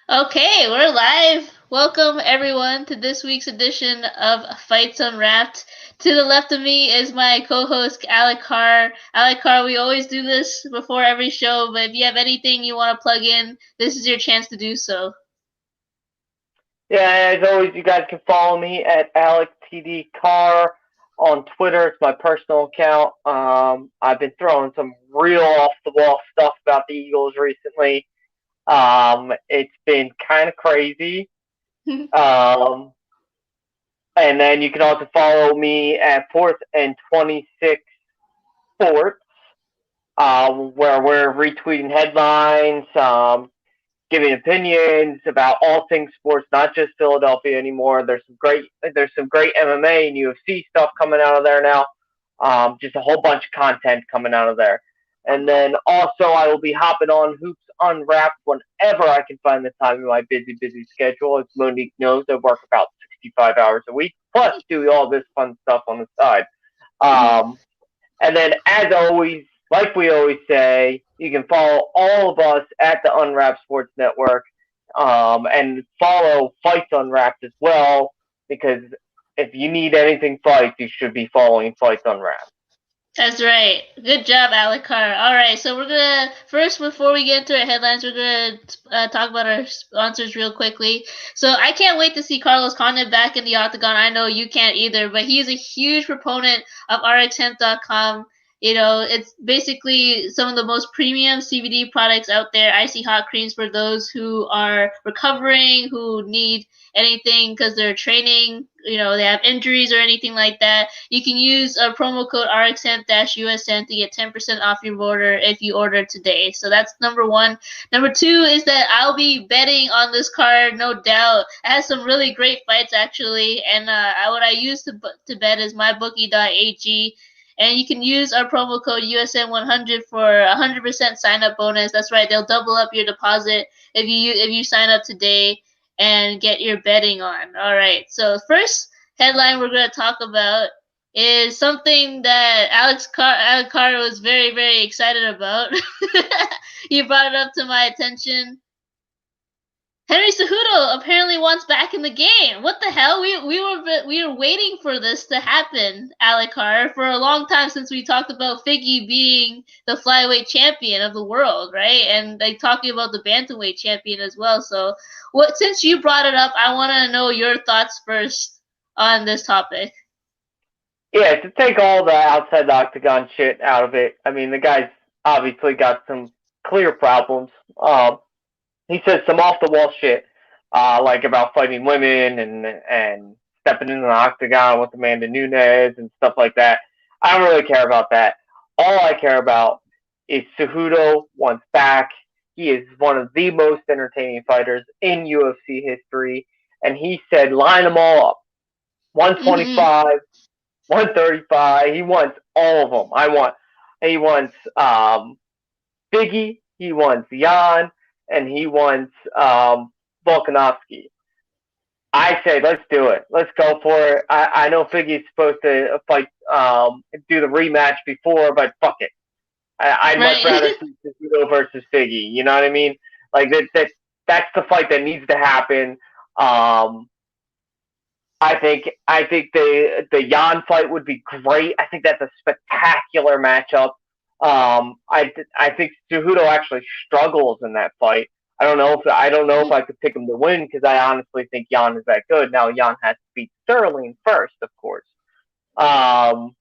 Okay, we're live. Welcome everyone to this week's edition of Fights Unwrapped. To the left of me is my co-host Alec Carr. Alec Carr, we always do this before every show, but if you have anything you want to plug in, this is your chance to do so. Yeah, as always, you guys can follow me at AlecTDCarr on Twitter. It's my personal account. I've been throwing some real off the wall stuff about the Eagles recently. It's been kind of crazy. Um, and then you can also follow me at Fourth and 26 Sports, where we're retweeting headlines, giving opinions about all things sports, not just Philadelphia anymore. There's some great MMA and UFC stuff coming out of there now. Just a whole bunch of content coming out of there. And then also I will be hopping on Hoops Unwrapped whenever I can find the time in my busy schedule. As Monique knows, I work about 65 hours a week, plus do all this fun stuff on the side. Um, and then, as always, like we always say, you can follow all of us at the Unwrapped Sports Network, and follow Fights Unwrapped as well, because if you need anything fights, you should be following Fights Unwrapped. That's right. Good job, Alec Carr. All right, so we're gonna first, before we get into our headlines, we're gonna talk about our sponsors real quickly. So I can't wait to see Carlos Condit back in the octagon. I know you can't either, but he is a huge proponent of RxHemp.com. You know, it's basically some of the most premium CBD products out there. Icy hot creams for those who are recovering, who need anything because they're training, they have injuries or anything like that. You can use a promo code RXM-USN to get 10% off your order if you order today. So that's number one. Number two is that I'll be betting on this card, no doubt. It has some really great fights, actually. And what I use to bet is mybookie.ag. And you can use our promo code USN100 for 100% sign up bonus. That's right, they'll double up your deposit if you sign up today and get your betting on. All right. So first headline we're going to talk about is something that Alex Carter was very, very excited about. He brought it up to my attention. Henry Cejudo apparently wants back in the game. What the hell? We were waiting for this to happen, Alec Carr, for a long time, since we talked about Biggie being the flyweight champion of the world, right? And like talking about the bantamweight champion as well. So, since you brought it up, I want to know your thoughts first on this topic. Yeah, to take all the outside the octagon shit out of it, I mean, the guy's obviously got some clear problems. He says some off the wall shit, like about fighting women and stepping in the octagon with Amanda Nunes and stuff like that. I don't really care about that. All I care about is Cejudo wants back. He is one of the most entertaining fighters in UFC history, and he said line them all up. Mm-hmm. 125, 135. He wants all of them. He wants Biggie. He wants Jan, and he wants Volkanovski. I say let's do it. Let's go for it. I know Biggie's supposed to fight, do the rematch before, but fuck it. I'd much rather Right. see Cejudo versus Biggie. You know what I mean? Like that's the fight that needs to happen. Um, I think the Jan fight would be great. I think that's a spectacular matchup. I think Cejudo actually struggles in that fight. I don't know if I could pick him to win because I honestly think Jan is that good. Now Jan has to beat Sterling first, of course. Um,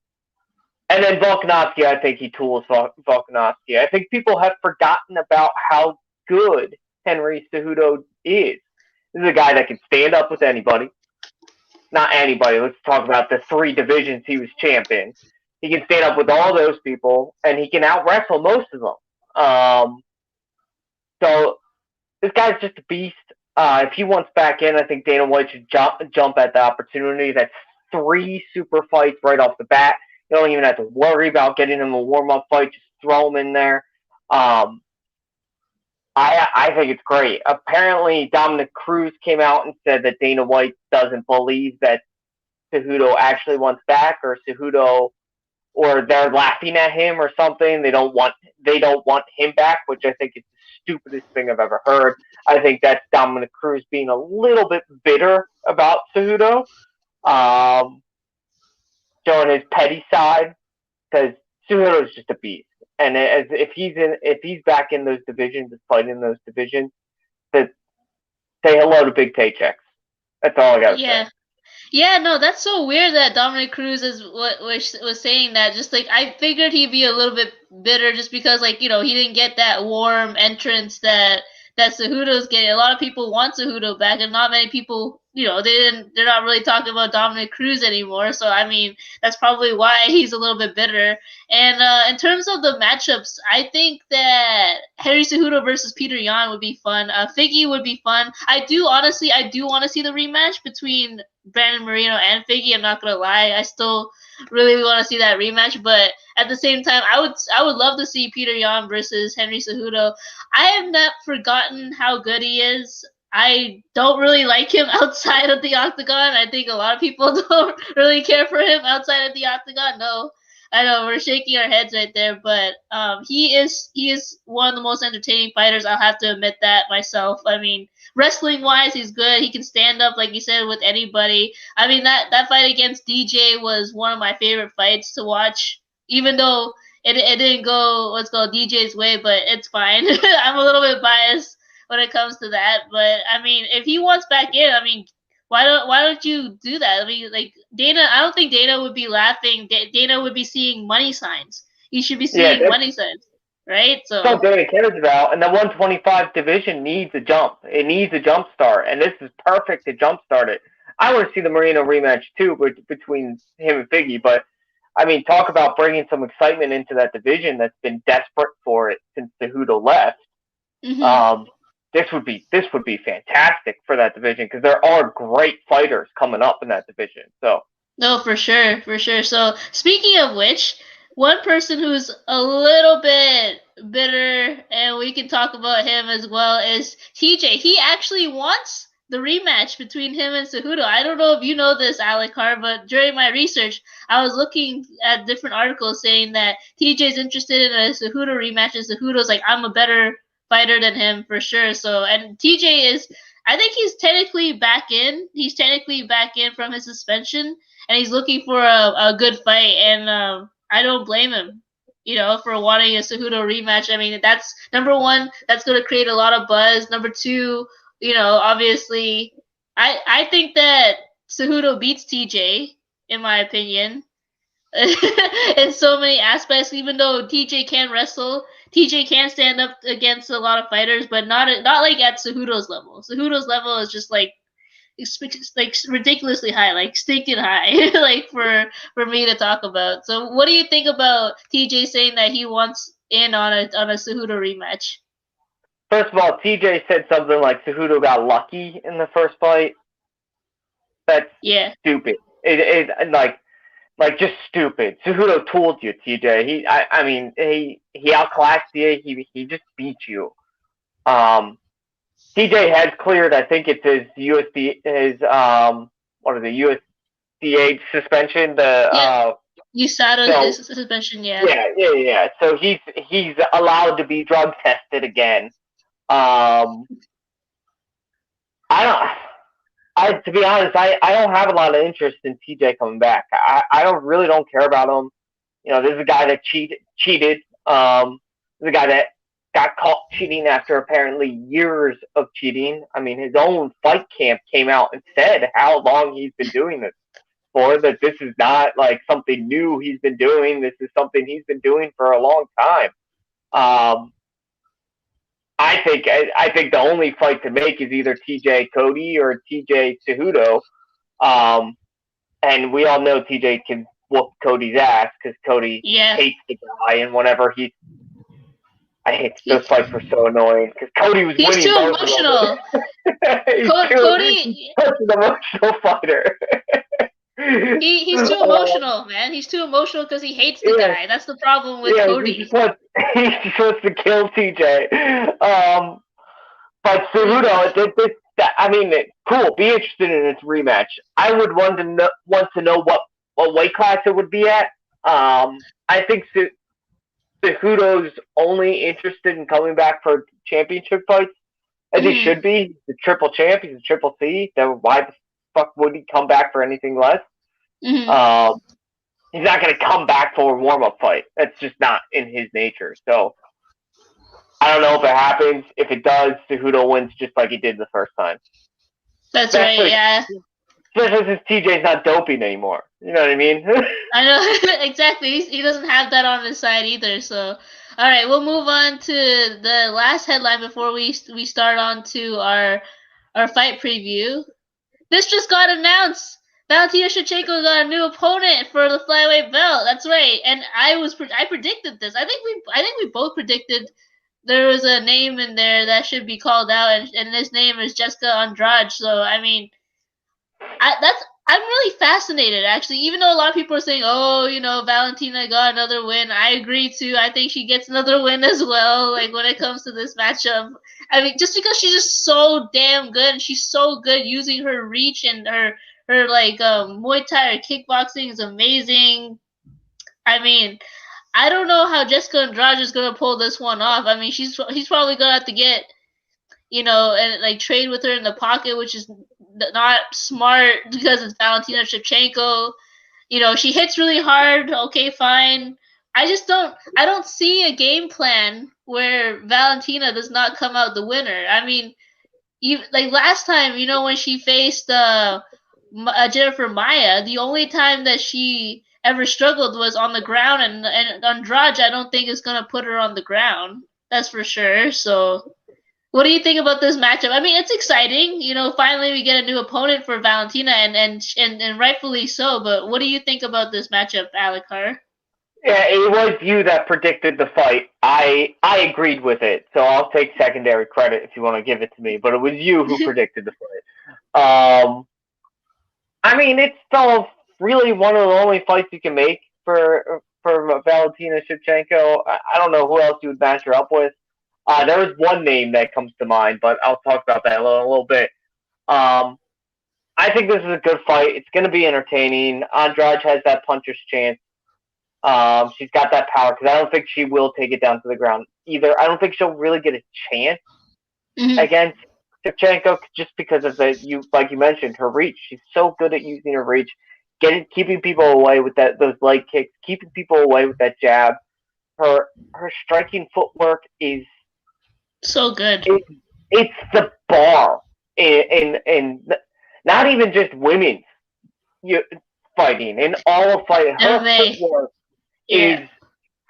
and then Volkanovski, I think he tools Volkanovski. I think people have forgotten about how good Henry Cejudo is. This is a guy that can stand up with anybody. Not anybody. Let's talk about the three divisions he was champion. He can stand up with all those people, and he can out wrestle most of them. So this guy's just a beast. If he wants back in, I think Dana White should jump at the opportunity. That's three super fights right off the bat. You don't even have to worry about getting him a warm up fight. Just throw him in there. Um, I think it's great. Apparently, Dominic Cruz came out and said that Dana White doesn't believe that Cejudo actually wants back, or Cejudo or they're laughing at him or something. They don't want him back, which I think is the stupidest thing I've ever heard. I think that's Dominic Cruz being a little bit bitter about Cejudo, showing his petty side, because Cejudo is just a beast. And if he's back in those divisions, fighting in those divisions, that say hello to big paychecks. That's all I gotta say. Yeah, no, that's so weird that Dominic Cruz was saying that. Just like I figured he'd be a little bit bitter just because like he didn't get that warm entrance that Cejudo's getting. A lot of people want Cejudo back, and not many people they're not really talking about Dominic Cruz anymore. So I mean that's probably why he's a little bit bitter. And in terms of the matchups, I think that Henry Cejudo versus Peter Yan would be fun. Figgy would be fun. I do want to see the rematch between Brandon Moreno and Figgy. I'm not gonna lie, I still really want to see that rematch. But at the same time, I would love to see Peter Yan versus Henry Cejudo. I have not forgotten how good he is. I don't really like him outside of the octagon. I think a lot of people don't really care for him outside of the octagon. No, I know we're shaking our heads right there, but he is one of the most entertaining fighters. I'll have to admit that myself. I mean, wrestling wise, he's good. He can stand up, like you said, with anybody. I mean, that fight against DJ was one of my favorite fights to watch, even though it didn't go DJ's way, but it's fine. I'm a little bit biased when it comes to that, but I mean, if he wants back in, I mean, why don't you do that? I mean, like Dana, I don't think Dana would be laughing. Dana would be seeing money signs. He should be seeing money signs, right? So that's what Dana cares about. And the 125 division needs a jump. It needs a jump start, and this is perfect to jump start it. I want to see the Moreno rematch too, between him and Figgy. But I mean, talk about bringing some excitement into that division that's been desperate for it since Cejudo left. Mm-hmm. This would be fantastic for that division because there are great fighters coming up in that division. So no, for sure. So speaking of which, one person who's a little bit bitter, and we can talk about him as well, is TJ. He actually wants the rematch between him and Cejudo. I don't know if you know this, Alikar, but during my research, I was looking at different articles saying that TJ's interested in a Cejudo rematch, and Cejudo's like, I'm a better fighter than him for sure. So, and TJ is, I think he's technically back in. He's technically back in from his suspension, and he's looking for a good fight. And I don't blame him, for wanting a Cejudo rematch. I mean, that's number one. That's going to create a lot of buzz. Number two, obviously, I think that Cejudo beats TJ, in my opinion, in so many aspects. Even though TJ can wrestle, TJ can stand up against a lot of fighters, but not like at Cejudo's level. Cejudo's level is just like ridiculously high, like stinking high, like for me to talk about. So, what do you think about TJ saying that he wants in on a Cejudo rematch? First of all, TJ said something like Cejudo got lucky in the first fight. That's stupid. It is like just stupid. Cejudo tooled you, TJ. I mean, he outclassed you. He just beat you. TJ has cleared. I think it's his USDA suspension. USADA suspension. Yeah. So he's allowed to be drug tested again. To be honest, I don't have a lot of interest in TJ coming back. I don't care about him. This is a guy that cheated. This is a guy that got caught cheating after apparently years of cheating. I mean, his own fight camp came out and said how long he's been doing this for, that this is not like something new he's been doing. This is something he's been doing for a long time. I think the only fight to make is either TJ Cody or TJ Cejudo. And we all know TJ can whoop Cody's ass because Cody hates the guy, and whenever I hate those fights were so annoying because Cody was winning. He's too emotional. He's such an emotional fighter. He's too emotional, man. He's too emotional because he hates the guy. That's the problem with Cody. He just wants to kill TJ. But Cejudo, I mean, cool. Be interested in its rematch. I would want to know what weight class it would be at. I think Cejudo's only interested in coming back for championship fights, as he should be. He's the triple champ. He's a triple C. So why the fuck would he come back for anything less? He's not going to come back for a warm-up fight. That's just not in his nature. So I don't know if it happens. If it does, Cejudo wins just like he did the first time. That's right, yeah. Especially since TJ's not doping anymore. You know what I mean? I know, exactly. He doesn't have that on his side either. So, all right, we'll move on to the last headline before we start on to our fight preview. This just got announced. Valentina Shevchenko got a new opponent for the flyweight belt. That's right, and I predicted this. I think we both predicted there was a name in there that should be called out, and this name is Jessica Andrade. So I mean, I'm really fascinated actually. Even though a lot of people are saying, "Oh, Valentina got another win," I agree too. I think she gets another win as well. Like when it comes to this matchup, I mean, just because she's just so damn good, and she's so good using her reach and her like Muay Thai or kickboxing is amazing. I mean, I don't know how Jessica Andrade is gonna pull this one off. I mean, he's probably gonna have to get, and like trade with her in the pocket, which is not smart because it's Valentina Shevchenko. She hits really hard. Okay, fine. I don't see a game plan where Valentina does not come out the winner. I mean, like last time, when she faced Jennifer Maia, the only time that she ever struggled was on the ground, and Andrade, I don't think is gonna put her on the ground. That's for sure. So, what do you think about this matchup? I mean, it's exciting. Finally we get a new opponent for Valentina, and rightfully so. But what do you think about this matchup, Alikar? Yeah, it was you that predicted the fight. I agreed with it, so I'll take secondary credit if you want to give it to me. But it was you who predicted the fight. I mean, it's still really one of the only fights you can make for Valentina Shevchenko. I don't know who else you would match her up with. There was one name that comes to mind, but I'll talk about that in a little bit. I think this is a good fight. It's going to be entertaining. Andrade has that puncher's chance. She's got that power because I don't think she will take it down to the ground either. I don't think she'll really get a chance against Shevchenko just because of like you mentioned, her reach. She's so good at using her reach, keeping people away with those leg kicks, keeping people away with that jab. Her striking footwork is so good. It's the bar in not even just women's fighting, in all of fighting. Her footwork is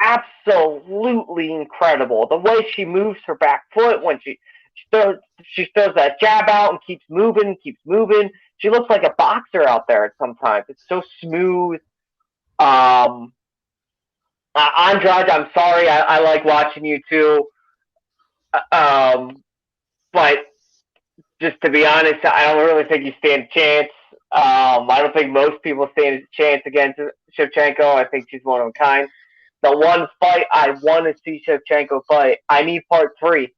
absolutely incredible. The way she moves her back foot when she throws that jab out and keeps moving. She looks like a boxer out there sometimes. It's so smooth. Andrade, I'm sorry. I like watching you too. But just to be honest, I don't really think you stand a chance. I don't think most people stand a chance against Shevchenko. I think she's one of a kind. The one fight I want to see Shevchenko fight, I need part 3.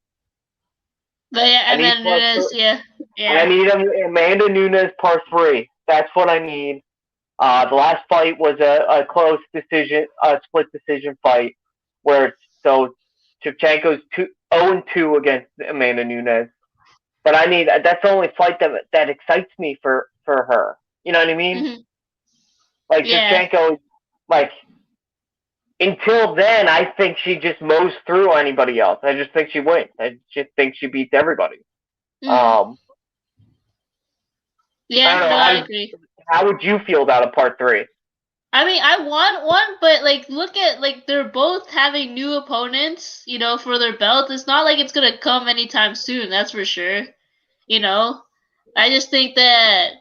But yeah, Amanda Nunes, yeah. I need Amanda Nunes part 3. That's what I need. The last fight was a close decision, a split decision fight, where Shevchenko's 0-2 against Amanda Nunes. But that's the only fight that excites me for her. You know what I mean? Like Shevchenko, like until then, I think she just mows through anybody else. I just think she wins. I just think she beats everybody. I agree. How would you feel about a part 3? I mean, I want one, but look at they're both having new opponents, for their belt. It's not like it's gonna come anytime soon. That's for sure. I just think that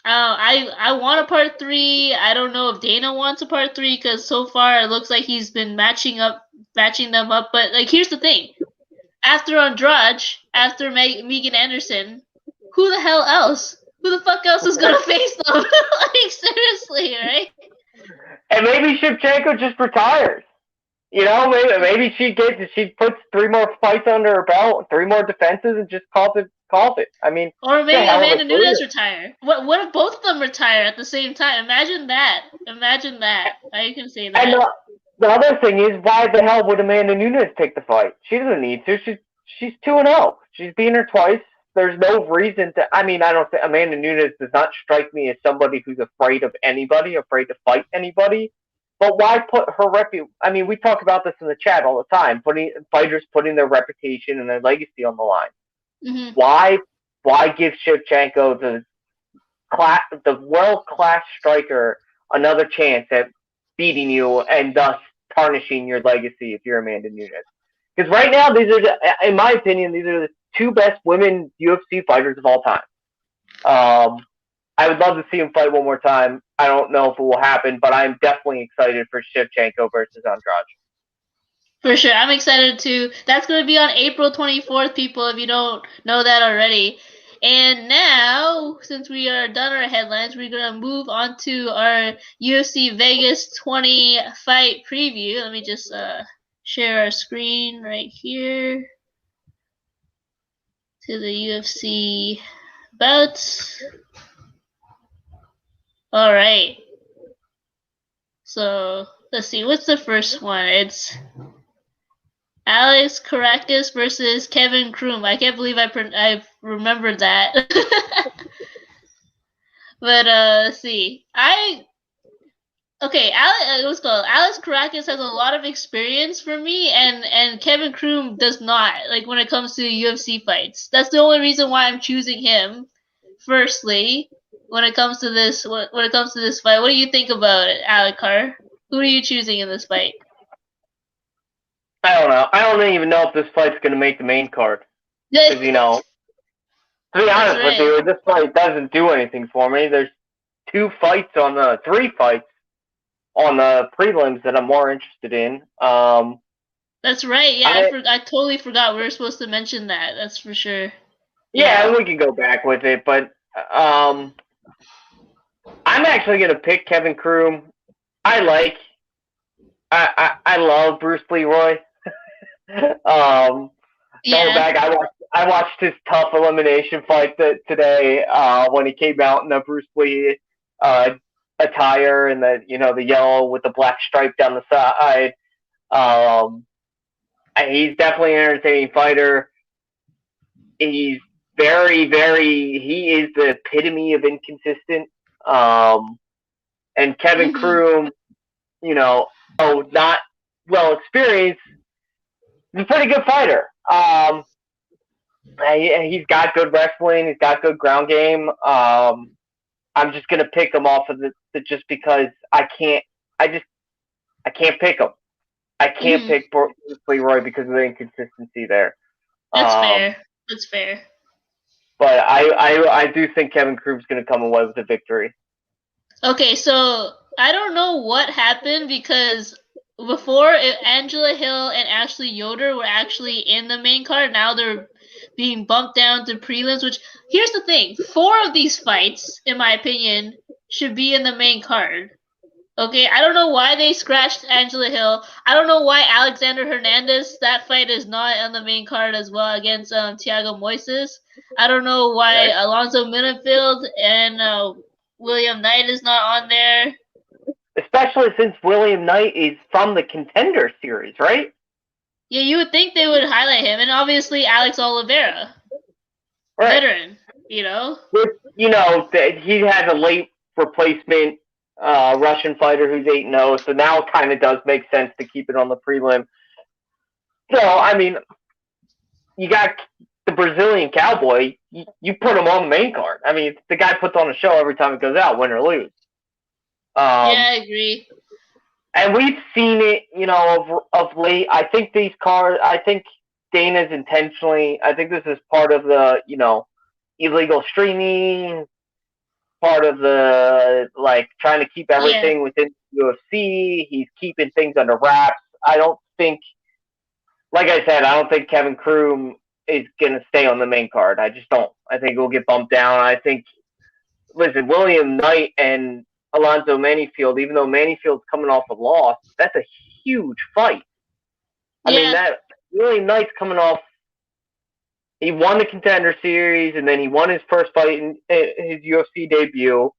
I want a part 3. I don't know if Dana wants a part 3 because so far it looks like he's been matching them up. But here's the thing: after Andrade, after Megan Anderson, who the hell else? Who the fuck else is gonna face them? Seriously, right? And maybe Shevchenko just retires. Maybe she puts 3 more fights under her belt, 3 more defenses, and just calls it calls it. I mean, or maybe hell of a Amanda Nunes career. retire. What if both of them retire at the same time? Imagine that. Imagine that. I can say that. And the other thing is, why the hell would Amanda Nunes take the fight? She doesn't need to. She's 2-0. She's beaten her twice. There's no reason to. I mean, I don't think Amanda Nunes does not strike me as somebody who's afraid of anybody, afraid to fight anybody. But why put her I mean, we talk about this in the chat all the time. Fighters putting their reputation and their legacy on the line. Mm-hmm. Why give Shevchenko the world class striker another chance at beating you and thus tarnishing your legacy if you're Amanda Nunes? Because right now, in my opinion, these are the two best women UFC fighters of all time. I would love to see them fight one more time. I don't know if it will happen, but I'm definitely excited for Shevchenko versus Andrade. For sure. I'm excited too. That's going to be on April 24th, people, if you don't know that already. And now, since we are done our headlines, we're going to move on to our UFC Vegas 20 fight preview. Let me just share our screen right here to the UFC bouts. All right. So, let's see. What's the first one? It's Alex Caracas versus Kevin Kroom. I can't believe I remembered that. But let's see. Let's go. Alex Caracas has a lot of experience for me, and Kevin Kroom does not. Like when it comes to UFC fights, that's the only reason why I'm choosing him. Firstly, when it comes to this fight, what do you think about it, Alex Carr? Who are you choosing in this fight? I don't know. I don't even know if this fight's going to make the main card. Because, to be honest with you, this fight doesn't do anything for me. There's three fights on the prelims that I'm more interested in. That's right. Yeah, I totally forgot we were supposed to mention that. That's for sure. Yeah, we can go back with it, but I'm actually going to pick Kevin Kroom. I love Bruce Leroy. Going back, I watched his tough elimination fight today when he came out in the Bruce Lee attire and the yellow with the black stripe down the side. He's definitely an entertaining fighter. He's very, he is the epitome of inconsistent. And Kevin Kroom, not well experienced, he's a pretty good fighter. He's got good wrestling. He's got good ground game. I'm just gonna pick him off of just because I can't pick him. I can't pick Bruce Leroy because of the inconsistency there. That's fair. But I do think Kevin Kroom's gonna come away with a victory. Okay, so I don't know what happened because before Angela Hill and Ashley Yoder were actually in the main card. Now they're being bumped down to prelims, which here's the thing. 4 of these fights, in my opinion, should be in the main card. Okay, I don't know why they scratched Angela Hill. I don't know why Alexander Hernandez, that fight is not on the main card as well against Thiago Moises. I don't know why Alonzo Minifield and William Knight is not on there. Especially since William Knight is from the Contender Series, right? Yeah, you would think they would highlight him. And obviously Alex Oliveira. Right. Veteran, With, he has a late replacement Russian fighter who's 8-0, so now it kind of does make sense to keep it on the prelim. So, I mean, you got the Brazilian Cowboy, you put him on the main card. I mean, the guy puts on a show every time it goes out, win or lose. Yeah, I agree. And we've seen it, of late. I think Dana's intentionally, I think this is part of the, illegal streaming, part of the, trying to keep everything within UFC. He's keeping things under wraps. I don't think Kevin Kroom is going to stay on the main card. I just don't. I think he'll get bumped down. I think, William Knight and Alonzo Minifield, even though Manifield's coming off a loss, that's a huge fight. I mean, that William Knight's coming off He won the Contender Series, and then he won his first fight in his UFC debut.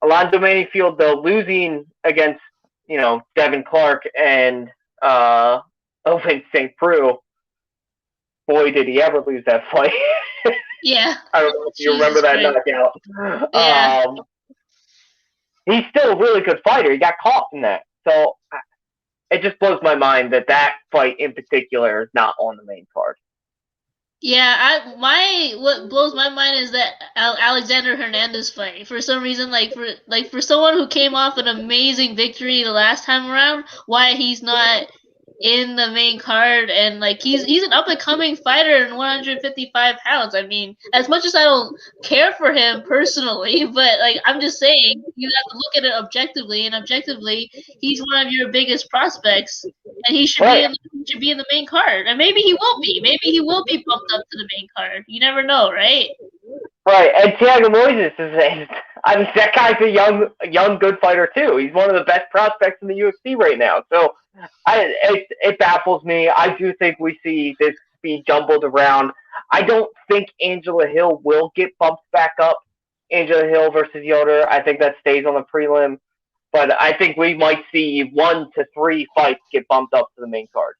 Alonzo Manifesto, though, losing against, Devin Clark and Owen St. Preux. Boy, did he ever lose that fight. Yeah. I don't know if you remember that knockout. Yeah. He's still a really good fighter. He got caught in that. So it just blows my mind that fight in particular is not on the main card. Yeah, what blows my mind is that Alexander Hernandez fight. For some reason, for someone who came off an amazing victory the last time around, why he's not in the main card, and he's an up and coming fighter in 155 pounds. I mean, as much as I don't care for him personally, but I'm just saying you have to look at it objectively, and objectively he's one of your biggest prospects, and he should be in the main card. And maybe he will be. Maybe he will be bumped up to the main card. You never know, right? Right, and Thiago Moises that guy's a young good fighter too. He's one of the best prospects in the UFC right now. So it baffles me. I do think we see this be jumbled around. I don't think Angela Hill will get bumped back up. Angela Hill versus Yoder. I think that stays on the prelim. But I think we might see 1 to 3 fights get bumped up to the main card.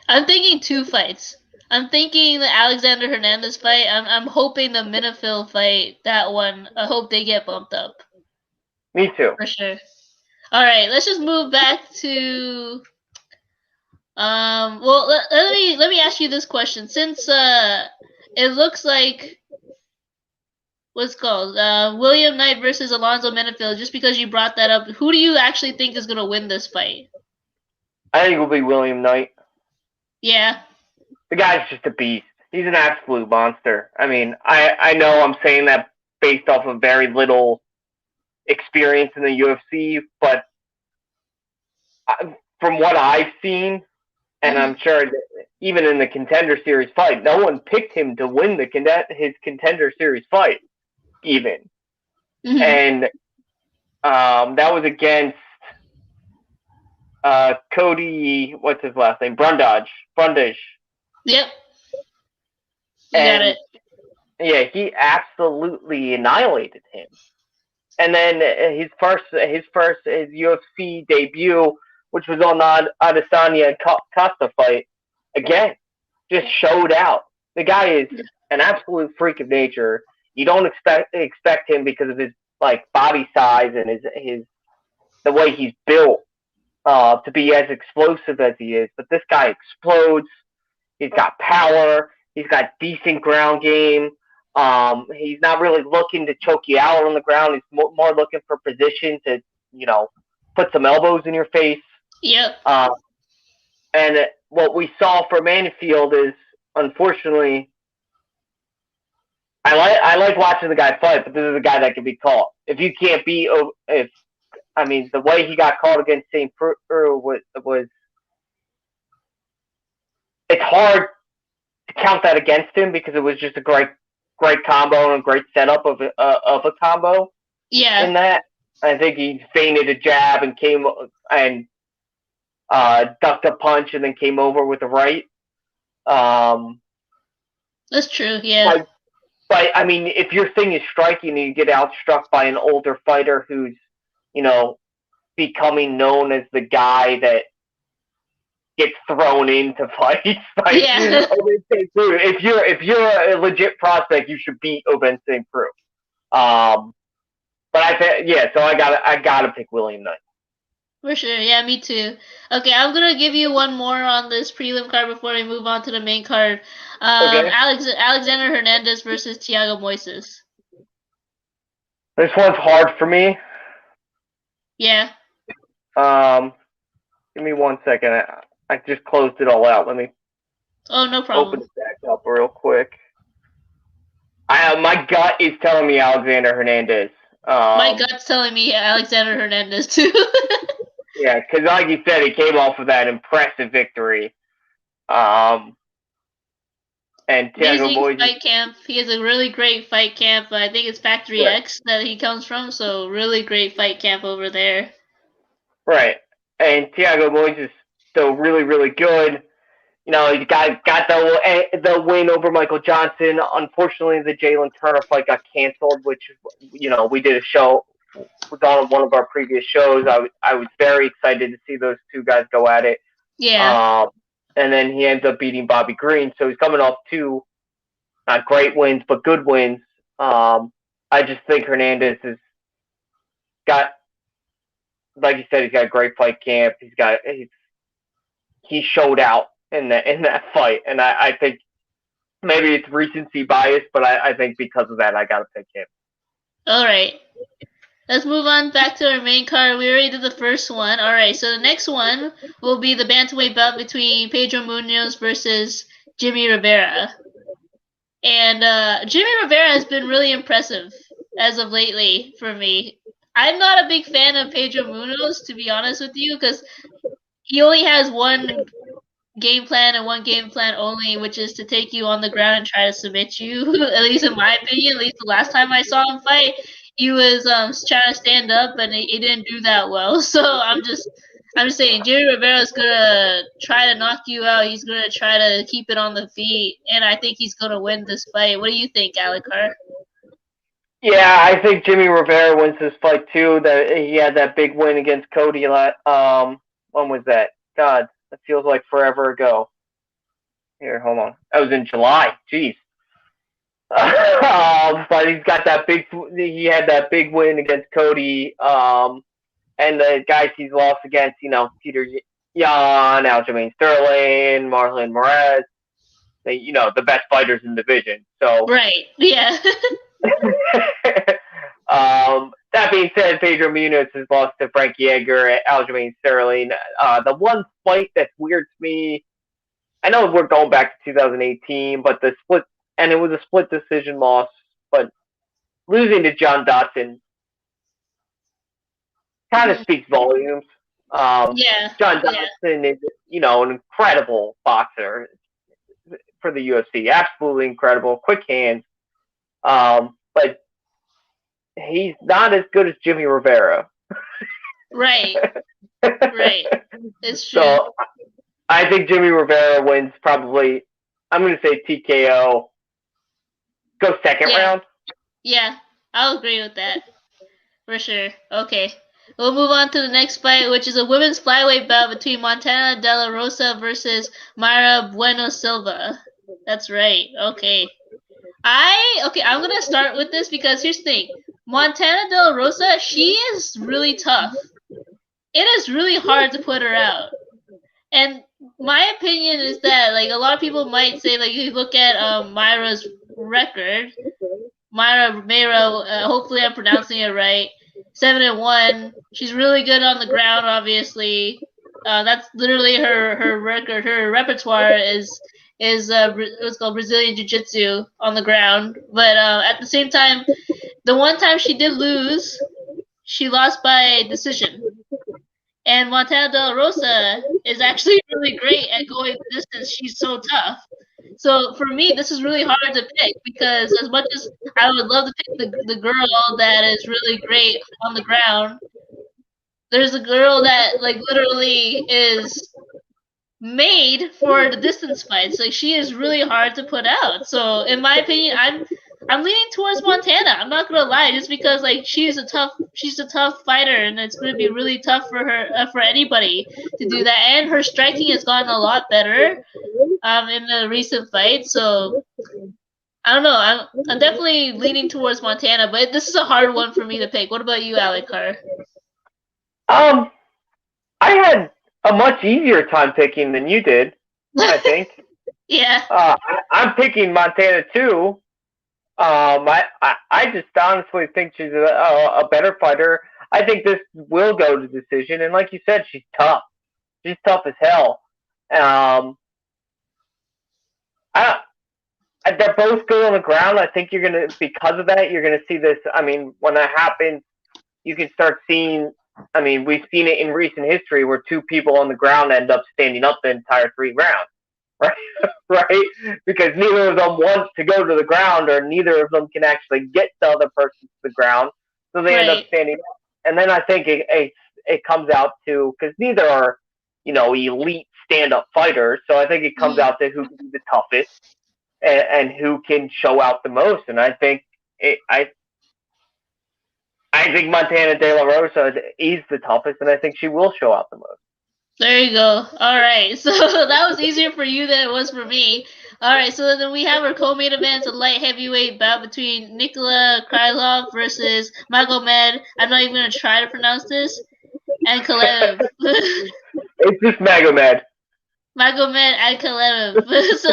I'm thinking 2 fights. I'm thinking the Alexander Hernandez fight. I'm hoping the Manifesto fight, that one, I hope they get bumped up. Me too. For sure. All right, let's just move back to well, let me ask you this question. Since it looks like what's called William Knight versus Alonzo Manifesto, just because you brought that up, who do you actually think is going to win this fight? I think it will be William Knight. Yeah. The guy's just a beast. He's an absolute monster. I mean, I know I'm saying that based off of very little experience in the UFC, but from what I've seen, and I'm sure that even in the Contender Series fight, no one picked him to win his Contender Series fight, even. And that was against Cody, what's his last name? Brundage. Yep. You got it. Yeah, he absolutely annihilated him. And then his UFC debut, which was on the Adesanya Costa fight, again, just showed out. The guy is an absolute freak of nature. You don't expect him because of his body size and the way he's built to be as explosive as he is. But this guy explodes. He's got power. He's got decent ground game. He's not really looking to choke you out on the ground. He's more looking for position to, put some elbows in your face. Yep. And what we saw for Manfield is, unfortunately, I like watching the guy fight, but this is a guy that can be caught. If you can't be, the way he got caught against St. Preux was it's hard to count that against him because it was just a great combo and a great setup of a combo. Yeah. In that, I think he feinted a jab and came and ducked a punch and then came over with the right. That's true. Yeah. But I mean, if your thing is striking and you get outstruck by an older fighter who's, becoming known as the guy that gets thrown into fights. If you're a legit prospect, you should beat Oben St. Preux. But so I gotta pick William Knight. For sure, yeah, me too. Okay, I'm gonna give you one more on this prelim card before we move on to the main card. Okay. Alexander Hernandez versus Thiago Moises. This one's hard for me. Yeah. Give me 1 second. I just closed it all out. Let me. Oh, no problem. Open it back up real quick. My gut is telling me Alexander Hernandez. My gut's telling me Alexander Hernandez too. Yeah, because like you said, he came off of that impressive victory. And Thiago Moises fight camp. He has a really great fight camp. I think it's Factory X that he comes from, so really great fight camp over there. Right. And Thiago Moises is still really, really good. he got the win over Michael Johnson. Unfortunately, the Jalen Turner fight got canceled, which we did a show was on one of our previous shows. I was very excited to see those two guys go at it. Yeah. And then he ends up beating Bobby Green, so he's coming off two not great wins, but good wins. I just think Hernandez has got, like you said, he's got a great fight camp. He showed out in that fight, and I think maybe it's recency bias, but I think because of that, I gotta pick him. All right. Let's move on back to our main card. We already did the first one. All right, so the next one will be the bantamweight bout between Pedro Munhoz versus Jimmie Rivera. And Jimmie Rivera has been really impressive as of lately for me. I'm not a big fan of Pedro Munhoz, to be honest with you, because he only has one game plan and one game plan only, which is to take you on the ground and try to submit you. At least in my opinion, at least the last time I saw him fight, he was trying to stand up, and he didn't do that well. So I'm just saying, Jimmie Rivera's gonna try to knock you out. He's gonna try to keep it on the feet, and I think he's gonna win this fight. What do you think, Alikar? Yeah, I think Jimmie Rivera wins this fight too. That he had that big win against Cody. When was that? God, it feels like forever ago. Here, hold on. That was in July. Jeez. But he's got that big. He had that big win against Cody. And the guys he's lost against, Peter Yan, Aljamain Sterling, Marlon Moraes, the best fighters in the division. So right, yeah. That being said, Pedro Munhoz has lost to Frankie Edgar, Aljamain Sterling. The one fight that's weird to me, I know we're going back to 2018, but the split, and it was a split decision loss, but losing to John Dodson kind of speaks volumes. Yeah. John Dodson is, an incredible boxer for the UFC. Absolutely incredible, quick hands. But he's not as good as Jimmie Rivera. Right. Right. It's true. So I think Jimmie Rivera wins probably, I'm going to say TKO. Go second round. Yeah, I'll agree with that. For sure. Okay. We'll move on to the next fight, which is a women's flyweight bout between Montana De La Rosa versus Mayra Bueno Silva. That's right. Okay. I'm gonna start with this because here's the thing. Montana De La Rosa, she is really tough. It is really hard to put her out. And my opinion is that, like, a lot of people might say, like, you look at Mayra's record. Mayra, hopefully I'm pronouncing it right. 7-1. She's really good on the ground, obviously. That's literally her record. Her repertoire is what's called Brazilian Jiu-Jitsu on the ground. But at the same time, the one time she did lose, she lost by decision. And Montana De La Rosa is actually really great at going the distance. She's so tough. So for me, this is really hard to pick because as much as I would love to pick the girl that is really great on the ground, there's a girl that, like, literally is made for the distance fights. Like, she is really hard to put out. So in my opinion, I'm leaning towards Montana. I'm not gonna lie, just because, like, she's a tough fighter, and it's gonna be really tough for her for anybody to do that. And her striking has gotten a lot better in the recent fight. So I don't know. I'm definitely leaning towards Montana, but this is a hard one for me to pick. What about you, Alikar? I had a much easier time picking than you did, I think. Yeah. I'm picking Montana too. I just honestly think she's a better fighter. I think this will go to decision, and like you said, she's tough. She's tough as hell. They're both good on the ground. I think because of that, you're gonna see this. I mean, when that happens, you can start seeing. I mean, we've seen it in recent history where two people on the ground end up standing up the entire 3 rounds, right? Right? Because neither of them wants to go to the ground, or neither of them can actually get the other person to the ground, so they end up standing up. And then I think it comes out to, because neither are, elite stand-up fighter. So I think it comes out to who can be the toughest and who can show out the most. And I think I think Montana De La Rosa is the toughest, and I think she will show out the most. There you go. All right. So that was easier for you than it was for me. All right. So then we have our co-main event, a light heavyweight bout between Nikola Krylov versus Magomed. I'm not even going to try to pronounce this. And Kalev. It's just Magomed. Magomed and Kalev. So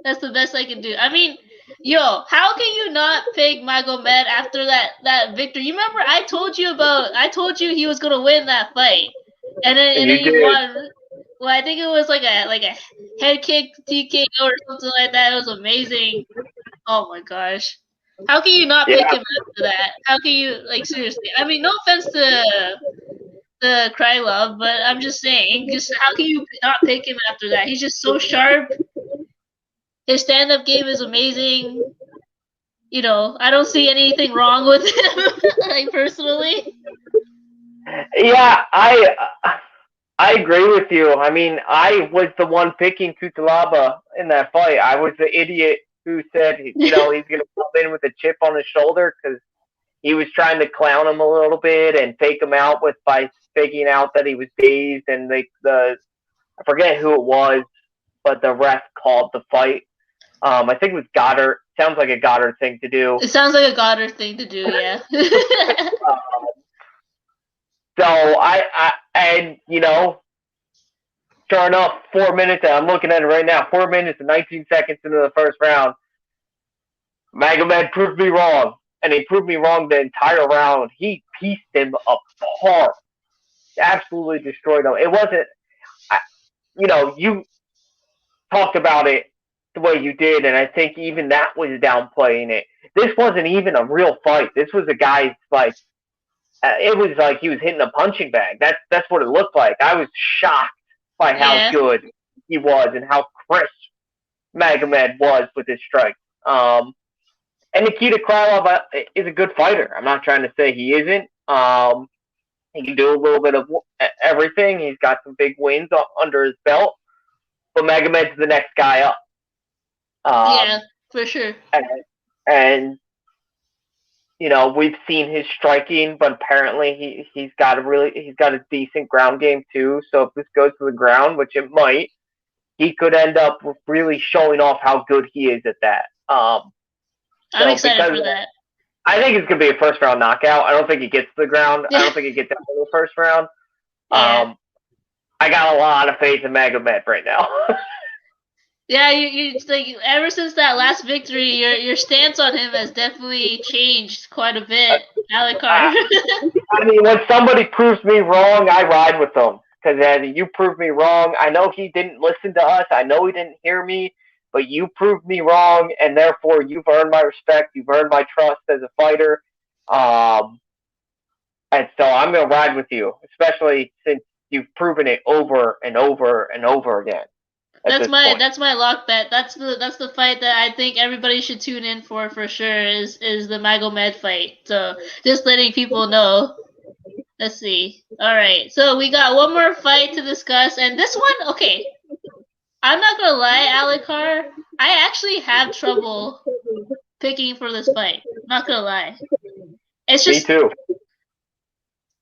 that's the best I can do. I mean, yo, how can you not pick Magomed after that victory? You remember I told you he was gonna win that fight, and then he won. Well, I think it was like a head kick TKO or something like that. It was amazing. Oh my gosh, how can you not pick him after that? How can you, like, seriously? I mean, no offense to the Krylov, but I'm just saying, just how can you not pick him after that? He's just so sharp. His stand-up game is amazing. You know, I don't see anything wrong with him, like, personally. Yeah, I agree with you. I mean, I was the one picking Cutelaba in that fight. I was the idiot who said, you know, he's going to come in with a chip on his shoulder because he was trying to clown him a little bit and fake him out by faking out that he was dazed. And I forget who it was, but the ref called the fight. I think it was Goddard. Sounds like a Goddard thing to do. It sounds like a Goddard thing to do, yeah. So and you know, sure enough, 4 minutes. I'm looking at it right now. 4 minutes and 19 seconds into the first round, Magomed proved me wrong, and he proved me wrong the entire round. He pieced him apart, absolutely destroyed him. It wasn't, you know, you talked about it the way you did, and I think even that was downplaying it. This wasn't even a real fight. This was a guy's, like, it was like he was hitting a punching bag. That's what it looked like. I was shocked by how good he was and how crisp Magomed was with his strikes. And Nikita Krylov is a good fighter. I'm not trying to say he isn't. He can do a little bit of everything. He's got some big wins under his belt. But Magomed's the next guy up. Yeah, for sure. And you know, we've seen his striking, but apparently he's got a decent ground game too. So if this goes to the ground, which it might, he could end up really showing off how good he is at that. I'm excited for that. I think it's gonna be a first round knockout. I don't think he gets to the ground. I don't think he gets out in the first round. Yeah. I got a lot of faith in Magomed right now. Yeah, you like, ever since that last victory, your stance on him has definitely changed quite a bit, Alikar. I mean, when somebody proves me wrong, I ride with them. Because you proved me wrong. I know he didn't listen to us. I know he didn't hear me. But you proved me wrong, and therefore you've earned my respect. You've earned my trust as a fighter. And so I'm going to ride with you, especially since you've proven it over and over and over again. That's my lock bet. That's the fight that I think everybody should tune in for sure is the Magomed fight. So just letting people know. Let's see. All right. So we got one more fight to discuss, and this one, okay. I'm not gonna lie, Alikar. I actually have trouble picking for this fight. Not gonna lie. It's just me too.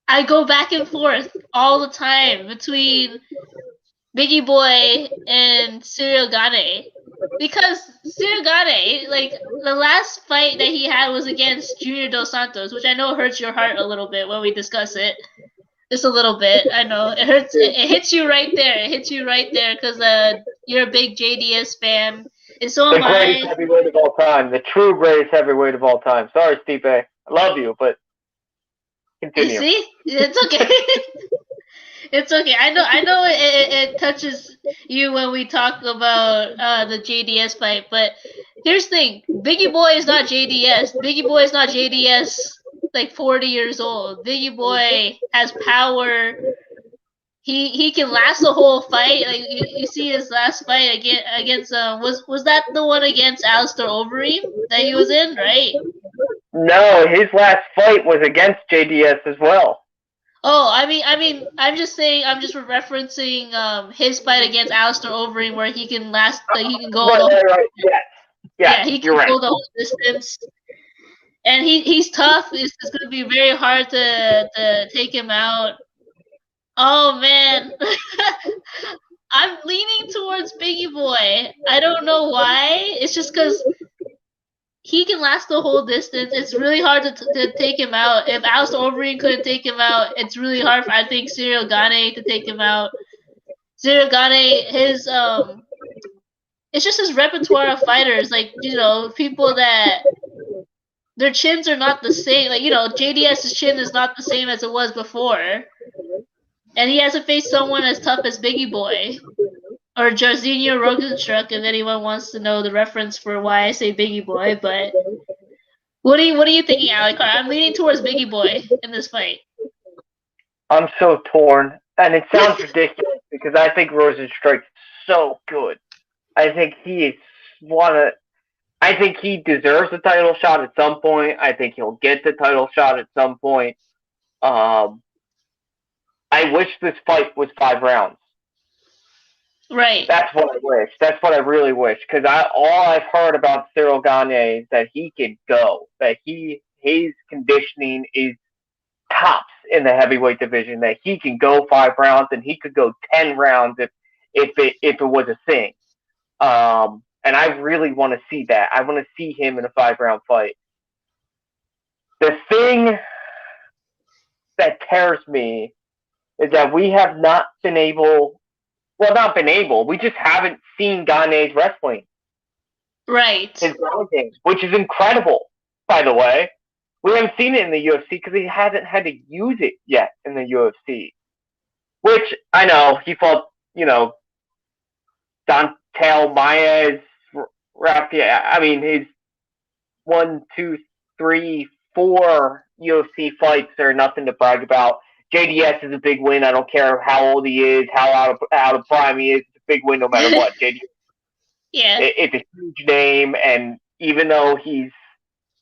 I go back and forth all the time between Biggie Boy and Cyril Ghane. Because Cyril Ghane, like, the last fight that he had was against Junior Dos Santos, which I know hurts your heart a little bit when we discuss it. Just a little bit, I know. It hurts. It hits you right there. It hits you right there because you're a big JDS fan. And so am I. The greatest heavyweight of all time. The true greatest heavyweight of all time. Sorry, Stipe. I love you, but continue. You see? It's okay. It's okay. I know it touches you when we talk about the JDS fight, but here's the thing. Biggie Boy is not JDS. Biggie Boy is not JDS like 40 years old. Biggie Boy has power. He can last the whole fight. Like you see his last fight against was that the one against Alistair Overeem that he was in, right? No, his last fight was against JDS as well. Oh, I'm just saying, I'm just referencing his fight against Alistair Overeem, where he can he can go the Right. Yes, yeah, he you're can right. go the whole distance, and he's tough. It's going to be very hard to take him out. Oh man, I'm leaning towards Biggie Boy. I don't know why. It's just because he can last the whole distance. It's really hard to take him out. If Alistair Overeem couldn't take him out, it's really hard for, I think, Cyril Gane to take him out. Cyril Gane, it's just his repertoire of fighters. Like, people that their chins are not the same. Like, JDS's chin is not the same as it was before. And he hasn't faced someone as tough as Biggie Boy. Or Jairzinho Rosenstruck, if anyone wants to know the reference for why I say Biggie Boy. But what are you thinking, Alec? I'm leaning towards Biggie Boy in this fight. I'm so torn, and it sounds ridiculous because I think Rosenstruck's so good. I think he is I think he deserves a title shot at some point. I think he'll get the title shot at some point. Um, I wish this fight was 5 rounds. Right. That's what I wish. That's what I really wish. Because all I've heard about Cyril Gane is that he can go. That his conditioning is tops in the heavyweight division. That he can go 5 rounds and he could go 10 rounds if it was a thing. And I really want to see that. I want to see him in a 5 round fight. The thing that tears me is that we have not been able. Well, not been able. We just haven't seen Gane's wrestling. Right. His ground games, which is incredible, by the way. We haven't seen it in the UFC because he hasn't had to use it yet in the UFC. Which, I know, he fought, Dontel Maez, Rafael. I mean, his 1, 2, 3, 4 UFC fights are nothing to brag about. JDS is a big win. I don't care how old he is, how out of prime he is. It's a big win no matter what. JDS, yeah. It's a huge name, and even though he's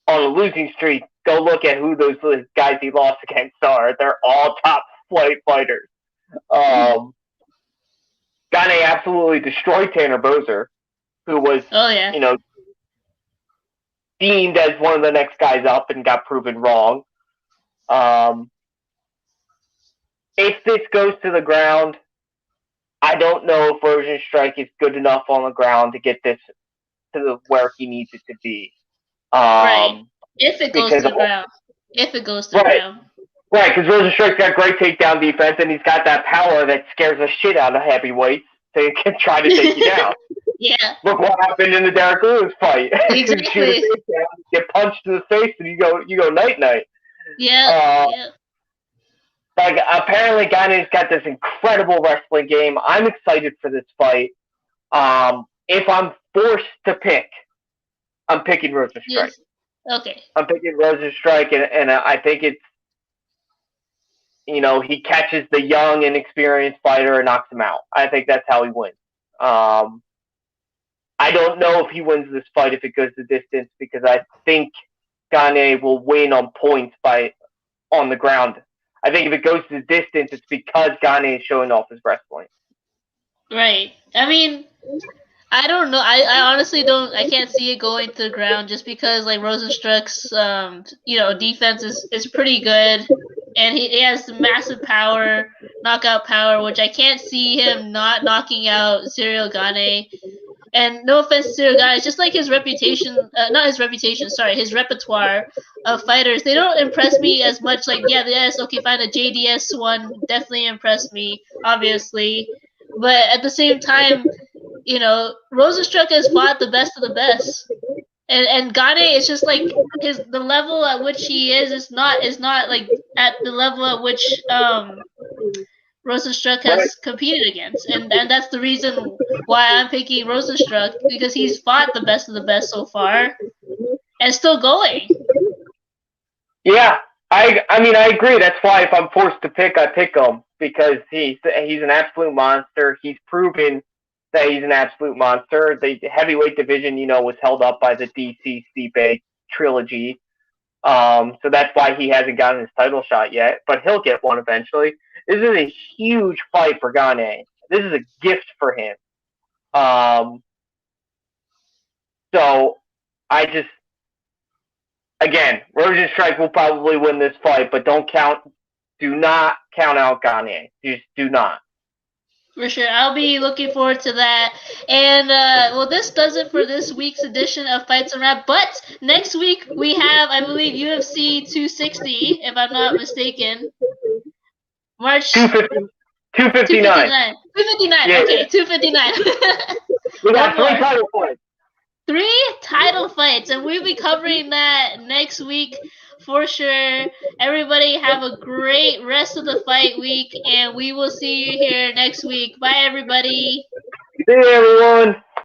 on a losing streak, go look at who those guys he lost against are. They're all top flight fighters. Gane absolutely destroyed Tanner Boser, who was, deemed as one of the next guys up and got proven wrong. If this goes to the ground, I don't know if Rosenstruck is good enough on the ground to get this to where he needs it to be. Right. If it goes to the ground. If it goes to the ground. Right, because Rosenstruck's got great takedown defense, and he's got that power that scares the shit out of heavyweights to try to take you down. Yeah. Look what happened in the Derek Lewis fight. Exactly. You get punched in the face, and you go night. Yeah. Like, apparently Gane's got this incredible wrestling game. I'm excited for this fight. If I'm forced to pick, I'm picking Rosenstruck. Yes. Okay. I'm picking Rosenstruck, and I think it's, he catches the young, inexperienced fighter and knocks him out. I think that's how he wins. I don't know if he wins this fight if it goes the distance, because I think Gane will win on points on the ground. I think if it goes to the distance, it's because Gane is showing off his wrestling. Right. I mean, I don't know. I honestly don't. I can't see it going to the ground just because, like, Rosenstruck's, defense is pretty good, and he has massive power, knockout power, which I can't see him not knocking out Cyril Gane. And no offense to Cyril Gane, it's just like his reputation, not his reputation, sorry, his repertoire of fighters. They don't impress me as much. Like, okay, fine, the JDS one definitely impressed me, obviously. But at the same time, Rosenstruck has fought the best of the best. And Gane is just like the level at which he is not like at the level at which Rosenstruck has competed against, and that's the reason why I'm picking Rosenstruck, because he's fought the best of the best so far, and still going. Yeah, I agree. That's why if I'm forced to pick, I pick him, because he's an absolute monster. He's proven that he's an absolute monster. The heavyweight division, was held up by the DC Stipe trilogy. So that's why he hasn't gotten his title shot yet, but he'll get one eventually. This is a huge fight for Ghane. This is a gift for him. So I just, again, Rosen Strike will probably win this fight, but do not count out Ghane. Just do not. For sure. I'll be looking forward to that. And, well, this does it for this week's edition of Fights and Rap. But next week we have, I believe, UFC 260, if I'm not mistaken. March 259. 259. Yeah, okay, yeah. 259. We got 3 title fights. 3 title fights, and we'll be covering that next week for sure. Everybody have a great rest of the fight week, and we will see you here next week. Bye, everybody. See you, everyone.